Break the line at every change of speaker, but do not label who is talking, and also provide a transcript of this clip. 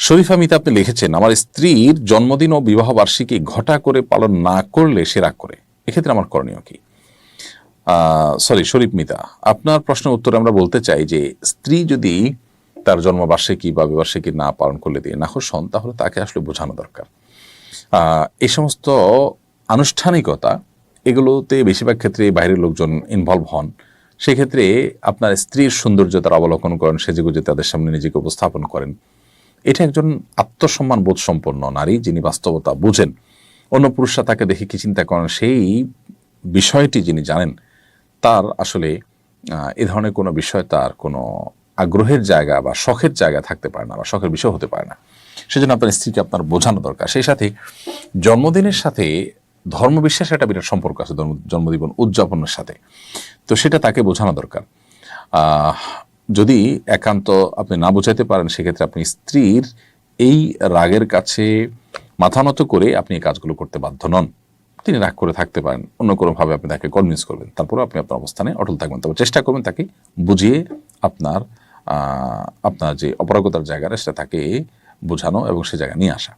শরীফা মিতা আপনি লিখেছেন, আমার স্ত্রীর জন্মদিন ও বিবাহ বার্ষিকী ঘটা করে পালন না করলে সে রাগ করে, এক্ষেত্রে আমার করণীয় কি? শরীফ মিতা, আপনার প্রশ্নের উত্তরে আমরা বলতে চাই যে স্ত্রী যদি তার জন্মবার্ষিকী বা বিবার্ষিকী না পালন করলে দিয়ে নাখোশ হন, তাহলে তাকে আসলে বোঝানো দরকার। এই সমস্ত আনুষ্ঠানিকতা, এগুলোতে বেশিরভাগ ক্ষেত্রে বাইরের লোকজন ইনভলভ হন। সেক্ষেত্রে আপনার স্ত্রীর সৌন্দর্যতার অবলোকন করেন, সেজেগুজে তাদের সামনে নিজেকে উপস্থাপন করেন। এটা একজন আত্মসম্মান বোধ সম্পন্ন নারী, যিনি বাস্তবতা বুঝেন, অন্য পুরুষরা তাকে দেখে কি চিন্তা করেন সেই বিষয়টি যিনি জানেন, তার আসলে এ ধরনের কোনো বিষয় তার কোনো আগ্রহের জায়গা বা শখের জায়গা থাকতে পারে না, বা শখের বিষয় হতে পারে না। সেজন্য আপনার স্ত্রীকে আপনার বোঝানো দরকার। সেই সাথে জন্মদিনের সাথে ধর্মবিশ্বাসের একটা বিরাট সম্পর্ক আছে, জন্মদিন উদযাপনের সাথে। তো সেটা তাকে বোঝানো দরকার। যদি একান্ত আপনি না বোঝাতে পারেন, সেক্ষেত্রে আপনি স্ত্রীর এই রাগের কাছে মাথা নত করে আপনি এই কাজগুলো করতে বাধ্য নন। তিনি রাগ করে থাকতে পারেন, অন্য কোনোভাবে আপনি তাকে কনভিন্স করবেন, তারপরে আপনি আপনার অবস্থানে অটল থাকবেন। তবে চেষ্টা করবেন তাকে বুঝিয়ে আপনার আপনার যে অপারগতার জায়গাটা সেটা তাকে বোঝানো এবং সে জায়গায় নিয়ে আসা।